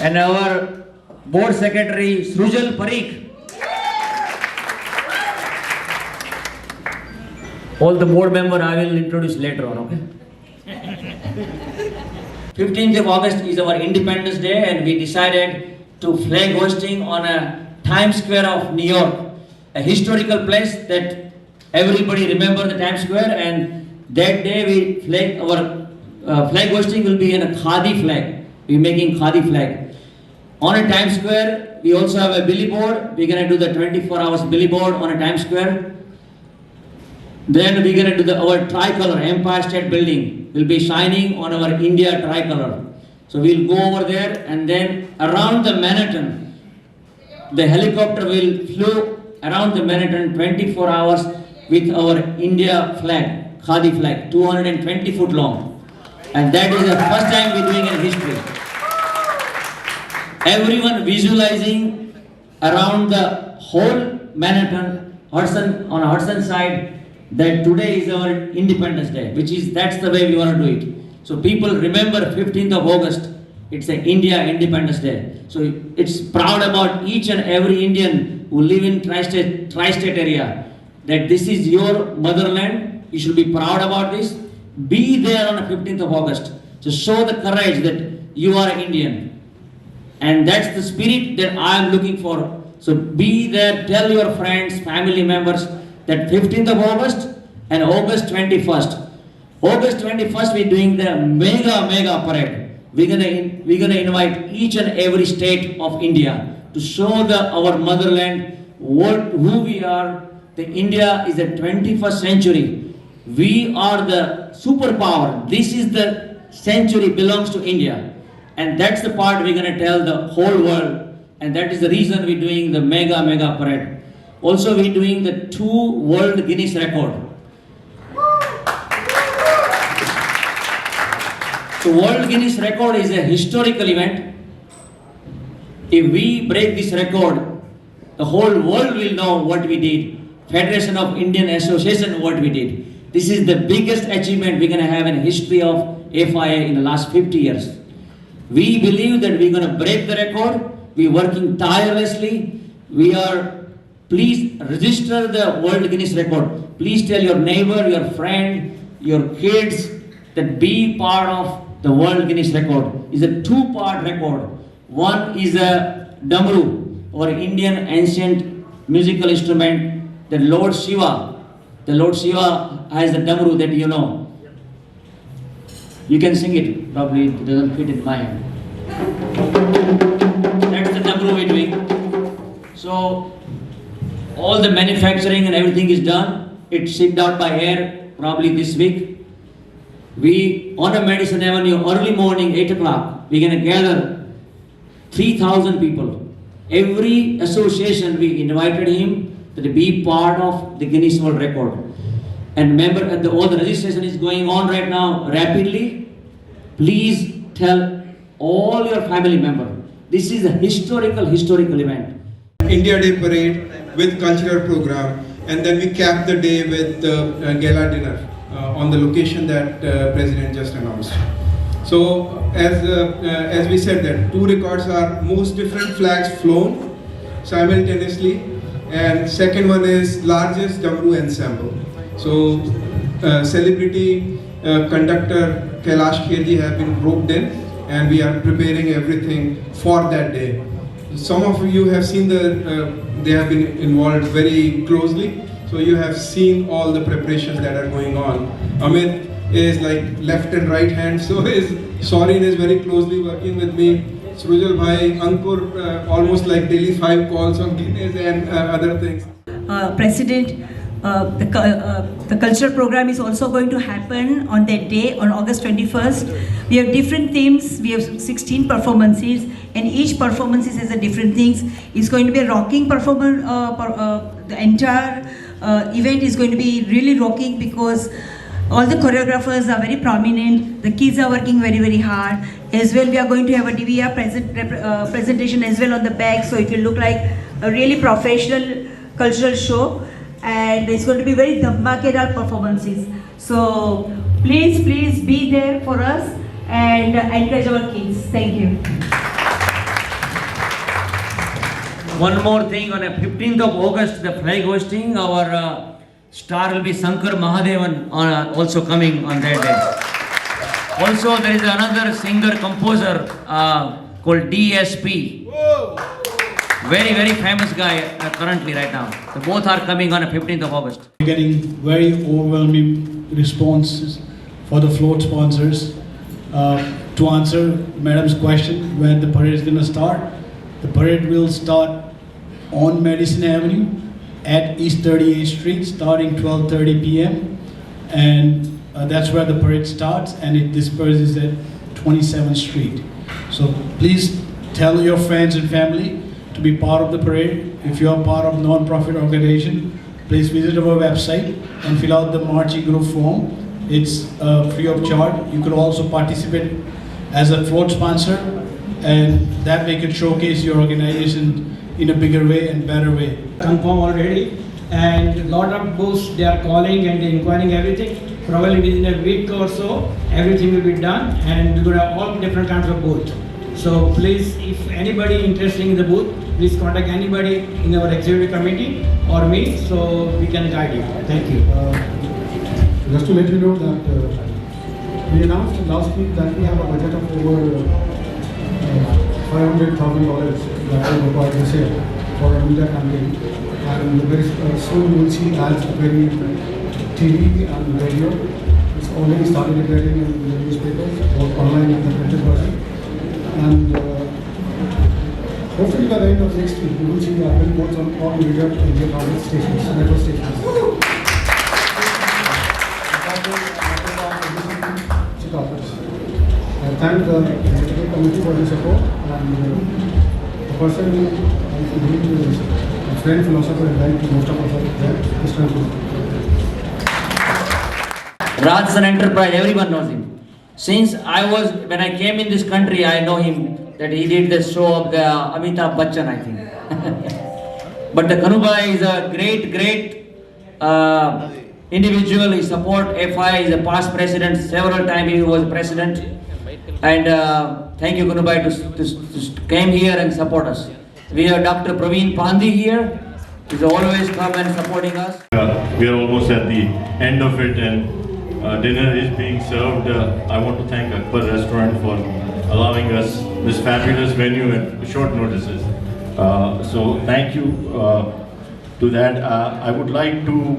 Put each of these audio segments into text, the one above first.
and our board secretary Srujal Parikh. All the board member I will introduce later on, okay? 15th of August is our Independence Day, and we decided to flag hoisting on a Times Square of New York, a historical place that everybody remember the Times Square, and that day we flag our flag hoisting will be in a Khadi flag. We're making Khadi flag. On a Times Square, we also have a billboard. We're gonna do the 24 hours billboard on a Times Square. Then we're gonna do our tricolor, Empire State Building will be shining on our India tricolor. So we'll go over there, and then around the Manhattan, the helicopter will flew around the Manhattan 24 hours with our India flag, Khadi flag, 220 foot long. And that is the first time we're doing in history. Everyone visualizing around the whole Manhattan, on Hudson side, that today is our Independence Day, that's the way we want to do it. So people remember 15th of August, it's an India Independence Day. So it's proud about each and every Indian who live in tri-state area, that this is your motherland. You should be proud about this. Be there on the 15th of August to show the courage that you are Indian. And that's the spirit that I am looking for. So be there, tell your friends, family members, that 15th of August and August 21st. August 21st we're doing the mega parade. We're gonna invite each and every state of India to show our motherland, who we are. The India is the 21st century. We are the superpower. This is the century belongs to India. And that's the part we're gonna tell the whole world. And that is the reason we're doing the mega parade. Also, we're doing the 2 World Guinness record. The World Guinness record is a historical event. If we break this record, the whole world will know what we did. Federation of Indian Association, what we did. This is the biggest achievement we're going to have in the history of FIA in the last 50 years. We believe that we're going to break the record. We're working tirelessly. Please register the World Guinness record. Please tell your neighbor, your friend, your kids that be part of the World Guinness record. It's a 2-part record. One is a damru, or Indian ancient musical instrument. The Lord Shiva has a damru that you know. You can sing it. Probably it doesn't fit in my hand. That's the damru we're doing. So all the manufacturing and everything is done. It's shipped out by air probably this week. We, on a Madison Avenue, early morning, 8 o'clock, we're going to gather 3,000 people. Every association, we invited him to be part of the Guinness World Record. And remember, all the registration is going on right now rapidly. Please tell all your family members. This is a historical event. India Day parade with cultural program, and then we cap the day with gala dinner on the location that President just announced. So as we said, that 2 records are most different flags flown simultaneously, and second one is largest damru ensemble. So celebrity conductor Kailash Kherji have been roped in, and we are preparing everything for that day. Some of you have seen they have been involved very closely, so you have seen all the preparations that are going on. Amit is like left and right hand, so Sorin is very closely working with me. Srujal Bhai, Ankur, almost like daily 5 calls on Guinness and other things. President, the cultural program is also going to happen on that day, on August 21st. We have different themes. We have 16 performances, and each performance has a different things. It's going to be a rocking performance. The entire event is going to be really rocking because all the choreographers are very prominent. The kids are working very hard. As well, we are going to have a DVR presentation as well on the back, so it will look like a really professional cultural show. And it's going to be very dhammakedar performances. So please be there for us and encourage our kids. Thank you. One more thing, on the 15th of August, the flag hosting, our star will be Shankar Mahadevan also coming on that day. Also, there is another singer-composer called DSP. Very, very famous guy currently right now. So both are coming on the 15th of August. Getting very overwhelming responses for the float sponsors. To answer Madam's question, when the parade is going to start, the parade will start on Madison Avenue at East 38th Street, starting 12:30 p.m. And that's where the parade starts, and it disperses at 27th Street. So please tell your friends and family to be part of the parade. If you are part of non-profit organization, please visit our website and fill out the marching group form. It's free of charge. You could also participate as a float sponsor, and that way can showcase your organization in a bigger way and better way. Confirm already, and a lot of booths they are calling and inquiring everything. Probably within a week or so, everything will be done, and we're going to have all different kinds of booths. So please, if anybody interested in the booth, please contact anybody in our executive committee or me, so we can guide you. Thank you. Just to let you know that we announced last week that we have a budget of over $500,000 that will require this year for a media campaign, and very soon you will see ads appearing in TV and radio. It's already started appearing in the newspapers, both online and the printed version. And hopefully by the end of next week, you will see the billboards on all media stations, metro stations. I thank the executive committee for the support, and the person who is a friend philosopher and like most of us are there, Mr. Rajasthan Enterprise, everyone knows him. Since when I came in this country, I know him, that he did the show of the Amitabh Bachchan, I think. But the Kanubai is a great individual. He support FI, is a past president, several times he was president. And thank you, Kanubai, to came here and support us. We have Dr. Praveen Pandey here. He's always come and supporting us. We are almost at the end of it, and dinner is being served. I want to thank Akbar Restaurant for allowing us this fabulous venue at short notices. So thank you to that. I would like to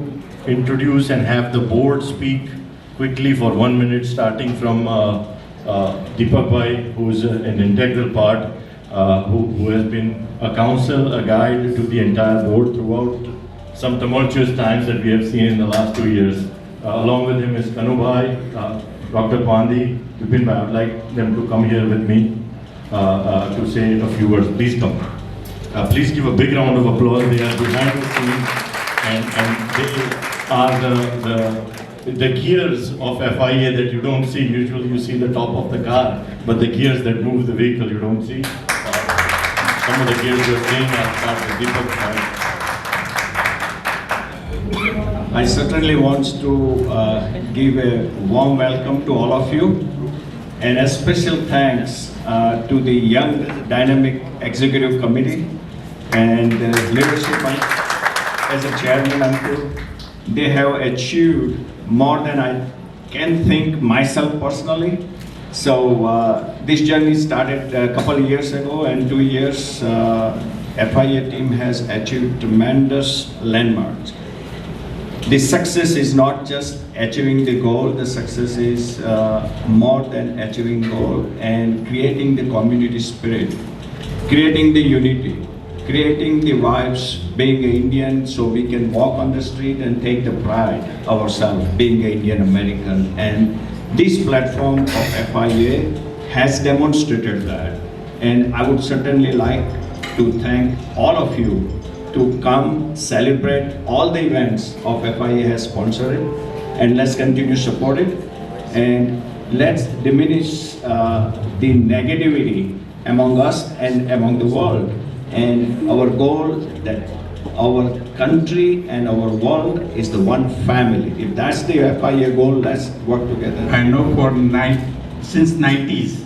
introduce and have the board speak quickly for 1 minute, starting from Deepak Bhai, who is an integral part, who has been a counsel, a guide to the entire board throughout some tumultuous times that we have seen in the last 2 years. Along with him is Kanu Bhai, Dr. Pandey, Vipin Bhai. I would like them to come here with me to say a few words. Please come. Please give a big round of applause. They are behind the scenes, and they are the gears of FIA that you don't see. Usually you see the top of the car, but the gears that move the vehicle you don't see. Some of the gears you're playing are part of Deepak Bhai. I certainly want to give a warm welcome to all of you, and a special thanks to the young dynamic executive committee and leadership as a chairman uncle. They have achieved more than I can think myself personally. So this journey started a couple of years ago, and 2 years FIA team has achieved tremendous landmarks. The success is not just achieving the goal, the success is more than achieving goal, and creating the community spirit, creating the unity, creating the vibes, being an Indian, so we can walk on the street and take the pride ourselves, being an Indian American. And this platform of FIA has demonstrated that. And I would certainly like to thank all of you to come celebrate all the events of FIA has sponsored, and let's continue to support it, and let's diminish the negativity among us and among the world. And our goal that our country and our world is the one family. If that's the FIA goal, let's work together. I know since 90s,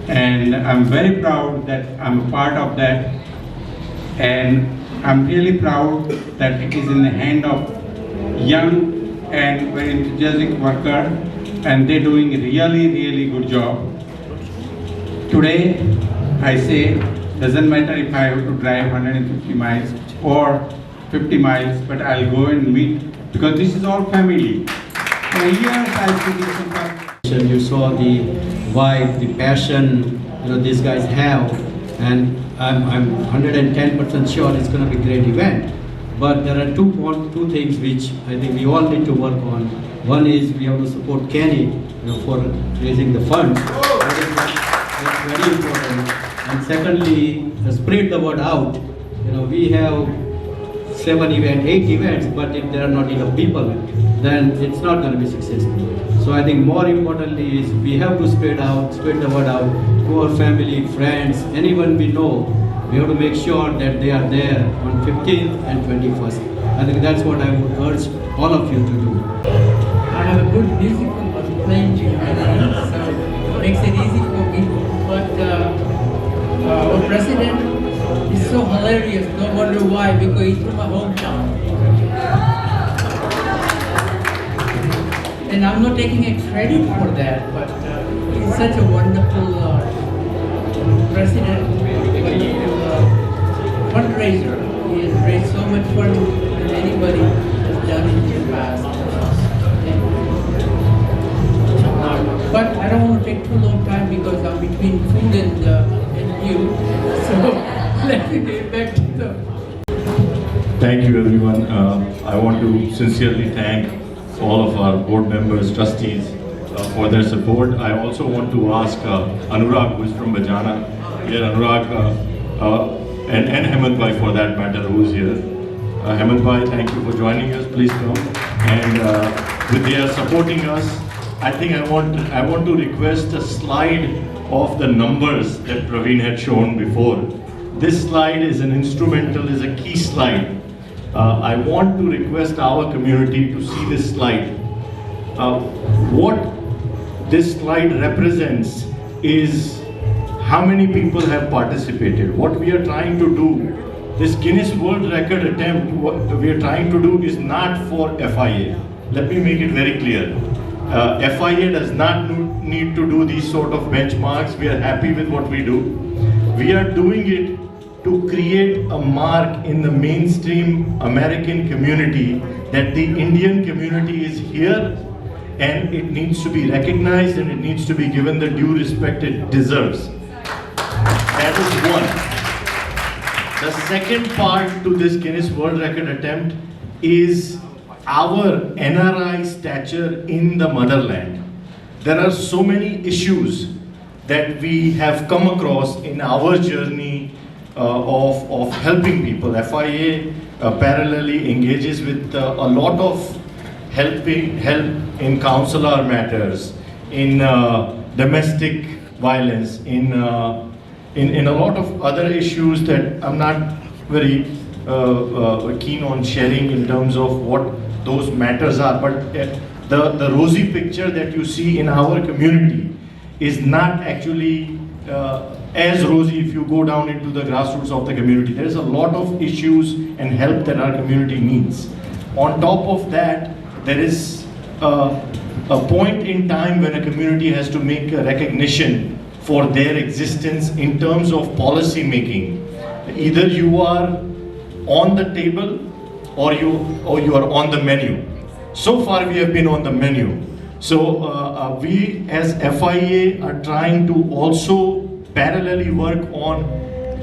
and I'm very proud that I'm a part of that and I'm really proud that it is in the hand of young and very enthusiastic worker, and they're doing a really good job. Today, I say, doesn't matter if I have to drive 150 miles or 50 miles, but I'll go and meet, because this is all family. For years I've been in contact. You saw the vibe, the passion, these guys have, and I'm 110% sure it's going to be a great event. But there are two things which I think we all need to work on. One is we have to support Kenny, for raising the funds. That's very important. And secondly, spread the word out. We have 7 events, 8 events, but if there are not enough people, then it's not going to be successful. So I think more importantly is we have to spread the word out to our family, friends, anyone we know. We have to make sure that they are there on 15th and 21st. I think that's what I would urge all of you to do. I have a good musical playing to you, so it makes it easy for me. But our president is so hilarious, don't wonder why, because he's from my hometown. And I'm not taking a credit for that, but he's such a wonderful president, fundraiser. He has raised so much fund than anybody has done in the past. But I don't want to take too long time because I'm between food and you. So let me get back to the... Thank you, everyone. I want to sincerely thank all of our board members, trustees, for their support. I also want to ask Anurag, who is from Bajana, here, Anurag, and Hemant Bhai for that matter, who is here. Hemant Bhai, thank you for joining us. Please come. And with their supporting us, I think I want to request a slide of the numbers that Praveen had shown before. This slide is an instrumental, is a key slide. I want to request our community to see this slide. What this slide represents is how many people have participated. What we are trying to do, this Guinness World Record attempt, what we are trying to do is not for FIA. Let me make it very clear. FIA does not need to do these sort of benchmarks. We are happy with what we do. We are doing it to create a mark in the mainstream American community that the Indian community is here and it needs to be recognized and it needs to be given the due respect it deserves. That is one. The second part to this Guinness World Record attempt is our NRI stature in the motherland. There are so many issues that we have come across in our journey of helping people. FIA parallelly engages with a lot of help in consular matters, in domestic violence, in a lot of other issues that I'm not very keen on sharing in terms of what those matters are. But the rosy picture that you see in our community is not actually as rosy if you go down into the grassroots of the community. There is a lot of issues and help that our community needs. On top of that, there is a point in time when a community has to make a recognition for their existence in terms of policy making. Either you are on the table or you are on the menu. So far we have been on the menu. So we as FIA are trying to also parallelly work on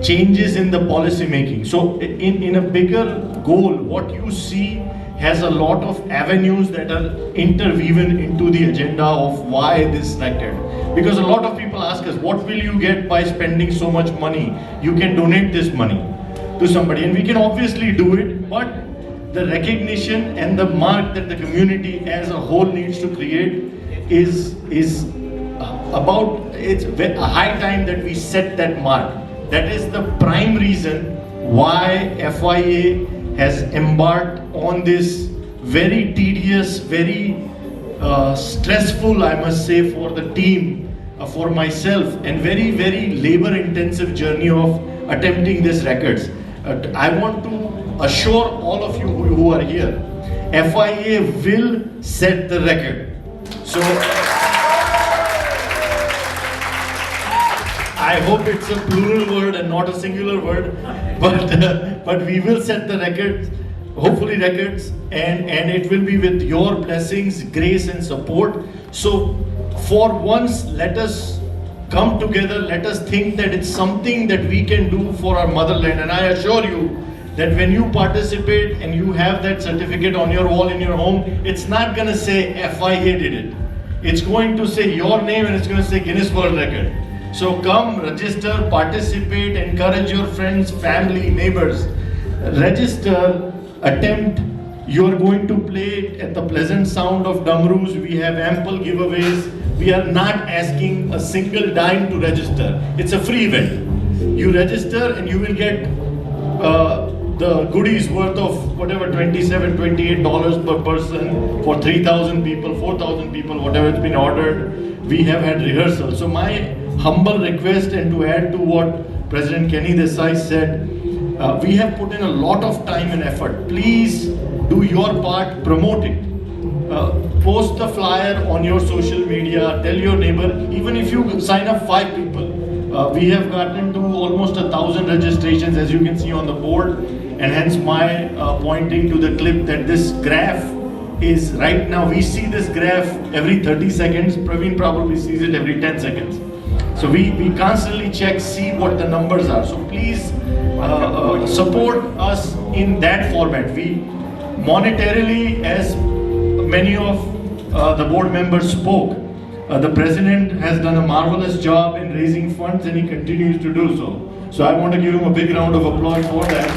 changes in the policy making. So in a bigger goal, what you see has a lot of avenues that are interwoven into the agenda of why this record. Because a lot of people ask us, what will you get by spending so much money? You can donate this money to somebody, and we can obviously do it, but the recognition and the mark that the community as a whole needs to create is about, it's a high time that we set that mark. That is the prime reason why FIA has embarked on this very tedious, very stressful, I must say, for the team, for myself, and very, very labor-intensive journey of attempting these records. I want to assure all of you who are here, FIA will set the record. So I hope it's a plural word and not a singular word, but we will set the record, hopefully records, and it will be with your blessings, grace and support. So for once, let us come together, let us think that it's something that we can do for our motherland. And I assure you that when you participate and you have that certificate on your wall in your home, it's not going to say FIA did it. It's going to say your name and it's going to say Guinness World Record. So come, register, participate, encourage your friends, family, neighbors. Register, attempt. You are going to play at the pleasant sound of Damrus. We have ample giveaways. We are not asking a single dime to register. It's a free event. You register and you will get the goodies worth of whatever, $27, $28 per person for 3,000 people, 4,000 people, whatever it's been ordered. We have had rehearsals. So my humble request, and to add to what President Kenny Desai said, we have put in a lot of time and effort. Please do your part, promote it. Post the flyer on your social media, tell your neighbor, even if you sign up 5 people. We have gotten to almost 1,000 registrations, as you can see on the board, and hence my pointing to the clip that this graph is right now, we see this graph every 30 seconds, Praveen probably sees it every 10 seconds. So we constantly check, see what the numbers are. So please support us in that format. We monetarily, as many of the board members spoke, the president has done a marvelous job in raising funds and he continues to do so. So I want to give him a big round of applause for that.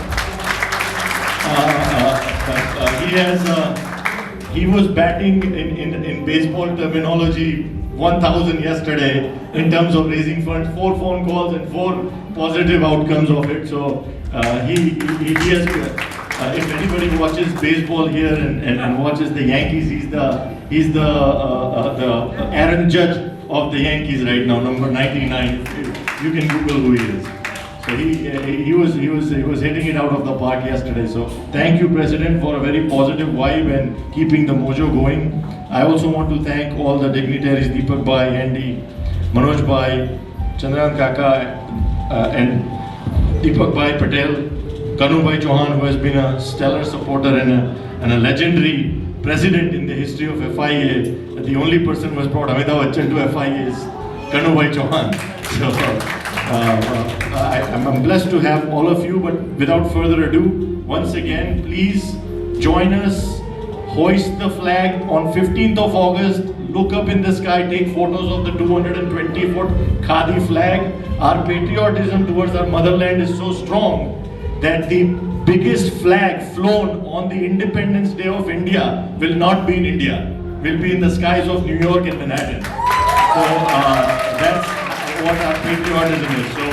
He was batting in baseball terminology 1,000 yesterday in terms of raising funds, 4 phone calls and 4 positive outcomes of it. So he has, if anybody watches baseball here and watches the Yankees, he's the Aaron Judge of the Yankees right now, number 99. You can Google who he is. So he was hitting it out of the park yesterday. So thank you, President, for a very positive vibe and keeping the mojo going. I also want to thank all the dignitaries, Deepak Bhai, Andy, Manoj Bhai, Chandran Kaka, and Deepak Bhai Patel, Kanu Bhai Chauhan, who has been a stellar supporter and a legendary president in the history of FIA. The only person who has brought Amitabh Bachchan to FIA is Kanu Bhai Chauhan. So I'm blessed to have all of you, but without further ado, once again, please join us, hoist the flag on 15th of August, look up in the sky, take photos of the 220-foot Khadi flag. Our patriotism towards our motherland is so strong that the biggest flag flown on the Independence Day of India will not be in India, will be in the skies of New York and Manhattan. So that's what our patriotism is. So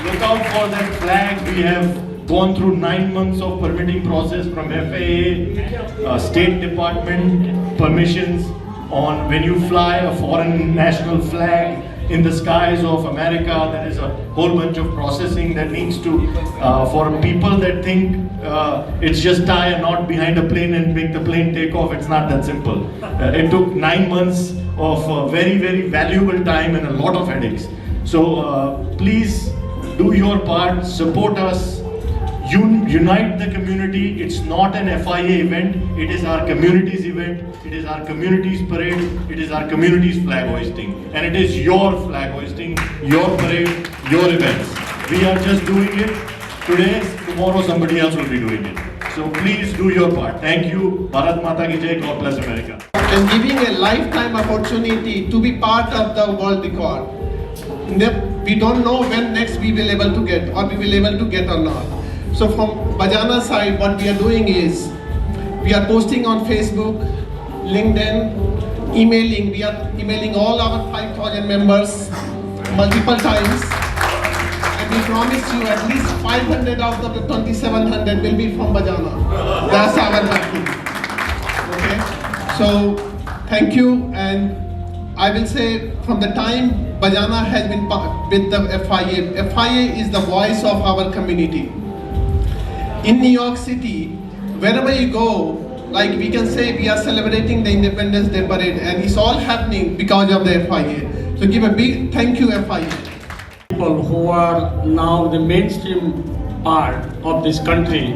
look out for that flag. We have gone through 9 months of permitting process from FAA, State Department permissions on when you fly a foreign national flag in the skies of America. There is a whole bunch of processing that needs to, for people that think it's just tie a knot behind a plane and make the plane take off, it's not that simple. It took 9 months of very, very valuable time and a lot of headaches. So please do your part, support us, unite the community. It's not an FIA event, it is our community's event, it is our community's parade, it is our community's flag hoisting, and it is your flag hoisting, your parade, your events. We are just doing it today, tomorrow somebody else will be doing it. So please do your part. Thank you. Bharat Mata Ki Jai. God bless America. And giving a lifetime opportunity to be part of the world record. We don't know when next we will able to get, or we will able to get or not. So from Bajana side, what we are doing is, we are posting on Facebook, LinkedIn, emailing. We are emailing all our 5,000 members multiple times. And we promise you at least 500 out of the 2,700 will be from Bajana. That's our target. Okay? So, thank you. And I will say, from the time Bajana has been with the FIA is the voice of our community. in New York City, wherever you go, like we can say we are celebrating the Independence Day parade, and it's all happening because of the FIA. So give a big thank you, FIA. People who are now the mainstream part of this country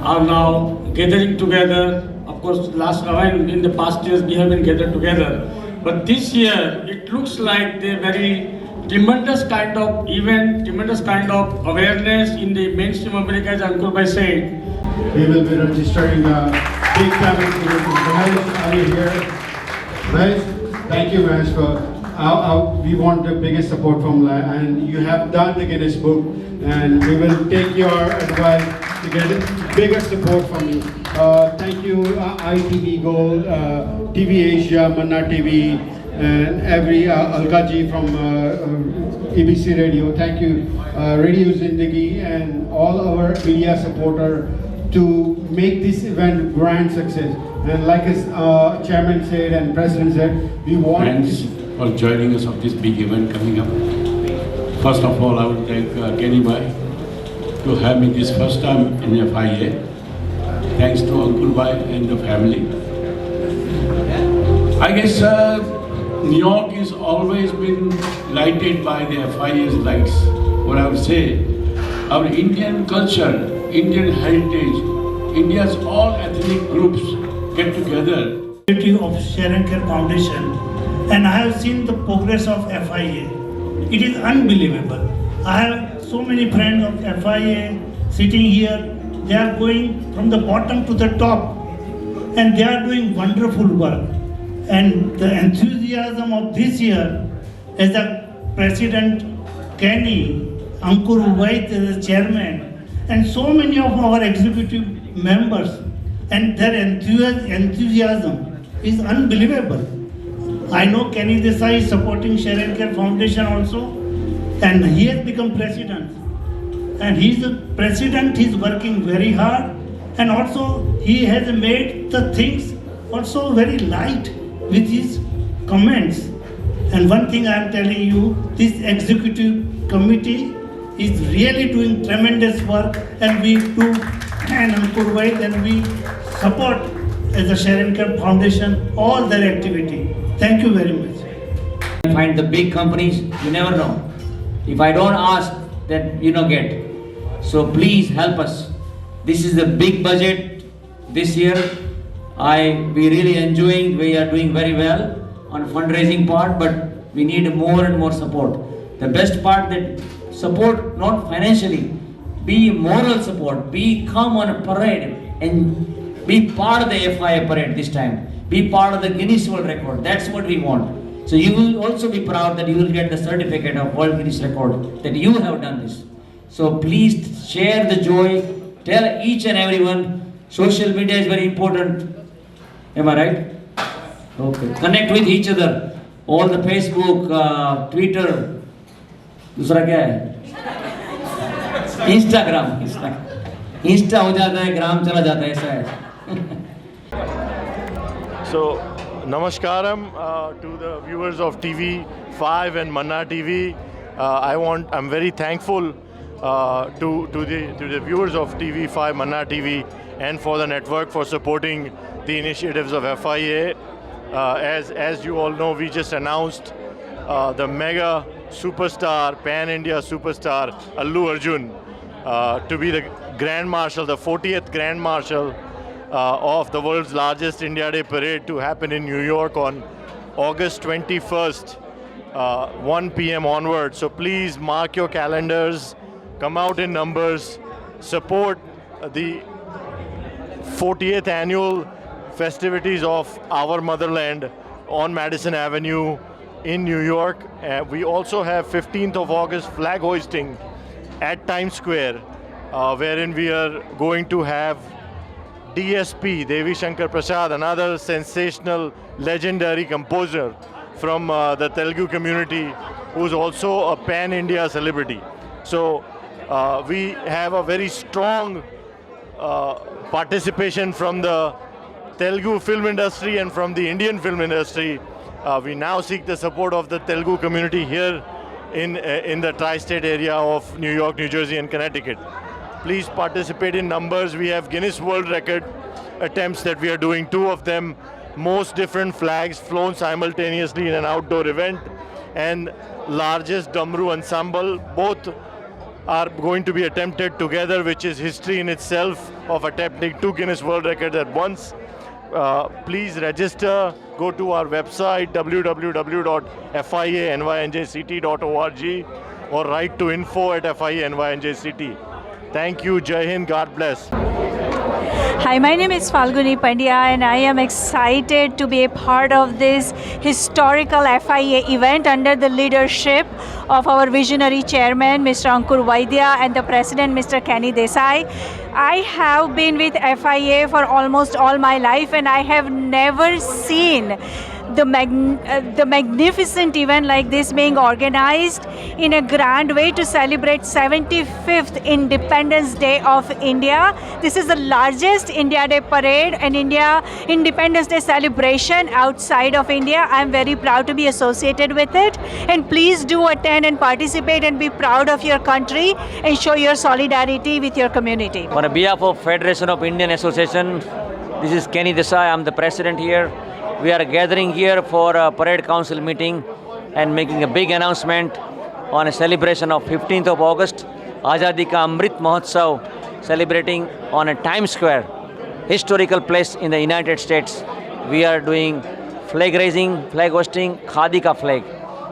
are now gathering together. Of course, in the past years we have been gathered together, but this year it looks like the very tremendous kind of event, tremendous kind of awareness in the mainstream America, as Uncle Bhai said. We will be registering a big family event. Mahesh, are you here? Mahesh, thank you, Mahesh, for we want the biggest support from and you have done the Guinness Book, and we will take your advice to get bigger support from you. Thank you, ITV Gold, TV Asia, Manna TV, and every Alkaji from ABC Radio. Thank you, Radio Zindagi, and all our media supporter to make this event grand success. And like as Chairman said and President said, we want Friends for joining us of this big event coming up. First of all, I would thank Kenny Bhai to have me this first time in FIA. Thanks to Uncle Bhai and the family. I guess New York has always been lighted by the FIA's lights. What I would say, our Indian culture, Indian heritage, India's all ethnic groups get together. Of Sharon Care Foundation, and I have seen the progress of FIA. It is unbelievable. I have so many friends of FIA sitting here. They are going from the bottom to the top, and they are doing wonderful work. And the enthusiasm of this year, as the President Kenny, Ankur Wait as the chairman, and so many of our executive members, and their enthusiasm is unbelievable. I know Kenny Desai is supporting Sharon Care Foundation also, and he has become president. And he's the president, he's working very hard, and also he has made the things also very light with his comments. And one thing I am telling you, this executive committee is really doing tremendous work, and we do, and Ankur Wait, and we support as a Sharon Care Foundation all their activity. Thank you very much. Find the big companies, you never know. If I don't ask, then you don't get. So please help us. This is a big budget this year. We really enjoying, we are doing very well on fundraising part, but we need more and more support. The best part that support, not financially, be moral support, come on a parade and be part of the FIA parade this time. Be part of the Guinness World Record. That's what we want. So you will also be proud that you will get the certificate of World Guinness Record that you have done this. So please share the joy. Tell each and everyone. Social media is very important. Am I right? Okay. Connect with each other. All the Facebook, Twitter. दूसरा क्या है? Instagram. Insta हो जाता है, ग्राम चला जाता है, ऐसा है. So, Namaskaram to the viewers of TV5 and Manna TV. I'm very thankful to the viewers of TV5, Manna TV, and for the network for supporting the initiatives of FIA. As you all know, we just announced the mega superstar, pan-India superstar, Allu Arjun, to be the Grand Marshal, the 40th Grand Marshal of the world's largest India Day parade, to happen in New York on August 21st, 1 p.m. onward. So please mark your calendars, come out in numbers, support the 40th annual festivities of our motherland on Madison Avenue in New York. We also have 15th of August flag hoisting at Times Square, wherein we are going to have DSP, Devi Shankar Prasad, another sensational, legendary composer from the Telugu community, who's also a pan-India celebrity. So we have a very strong participation from the Telugu film industry and from the Indian film industry. We now seek the support of the Telugu community here in the tri-state area of New York, New Jersey and Connecticut. Please participate in numbers. We have Guinness World Record attempts that we are doing, 2 of them. Most different flags flown simultaneously in an outdoor event, and largest Damru ensemble. Both are going to be attempted together, which is history in itself of attempting 2 Guinness World Records at once. Please register. Go to our website www.fianynjct.org or write to info@fianynjct. Thank you. Jai Hind. God bless. Hi, my name is Falguni Pandya and I am excited to be a part of this historical FIA event under the leadership of our visionary chairman, Mr. Ankur Vaidya, and the president, Mr. Kenny Desai. I have been with FIA for almost all my life and I have never seen the magnificent event like this being organized in a grand way to celebrate 75th Independence Day of India. This is the largest India Day parade and India Independence Day celebration outside of India. I am very proud to be associated with it, and please do attend and participate and be proud of your country and show your solidarity with your community. On behalf of Federation of Indian Association, this is Kenny Desai. I'm the president here. We are gathering here for a parade council meeting and making a big announcement on a celebration of 15th of August, Azadi Ka Amrit Mahotsav, celebrating on a Times Square, historical place in the United States. We are doing flag raising, flag hosting, Khadi Ka flag.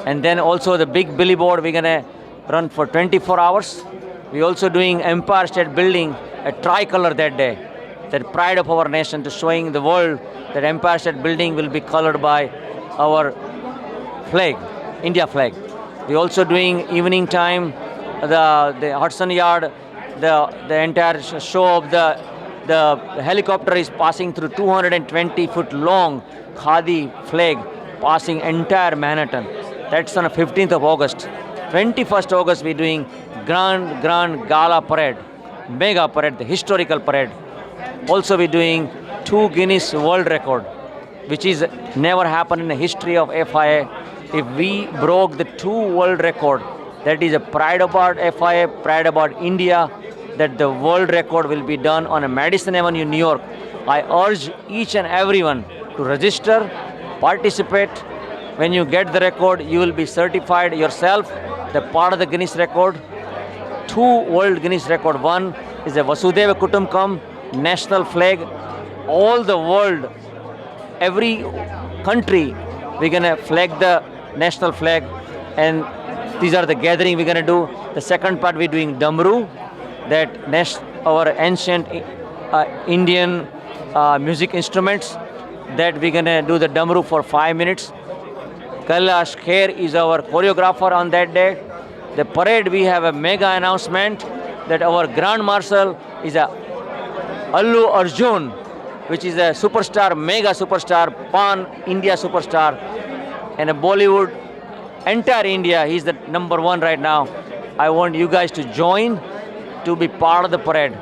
And then also the big billboard we're gonna run for 24 hours. We're also doing Empire State Building, a tricolor that day. That pride of our nation, to showing the world that Empire State Building will be colored by our flag, India flag. We're also doing evening time, the Hudson Yard, the entire show of the helicopter is passing through 220-foot long Khadi flag, passing entire Manhattan. That's on the 15th of August. 21st August we're doing grand gala parade, mega parade, the historical parade. Also we're doing 2 Guinness World Record, which is never happened in the history of FIA. If we broke the 2 world record, that is a pride about FIA, pride about India, that the world record will be done on a Madison Avenue, New York. I urge each and everyone to register, participate. When you get the record, you will be certified yourself, the part of the Guinness record. 2 world Guinness record. One is a Vasudhaiva Kutumbakam national flag. All the world, every country, we're gonna flag the national flag, and these are the gathering we're gonna do. The second part we're doing Damru, that our ancient Indian music instruments, that we're gonna do the Damru for 5 minutes. Kailash Kher is our choreographer on that day. The parade, we have a mega announcement that our Grand Marshal is a Allu Arjun, which is a superstar, mega superstar, pan-India superstar, and a Bollywood, entire India, he's the #1 right now. I want you guys to join, to be part of the parade.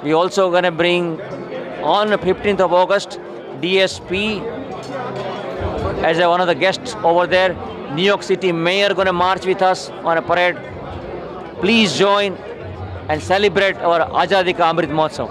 We also gonna bring on the 15th of August, DSP as one of the guests over there. New York City Mayor gonna march with us on a parade. Please join and celebrate our Azadi Ka Amrit Mahotsav.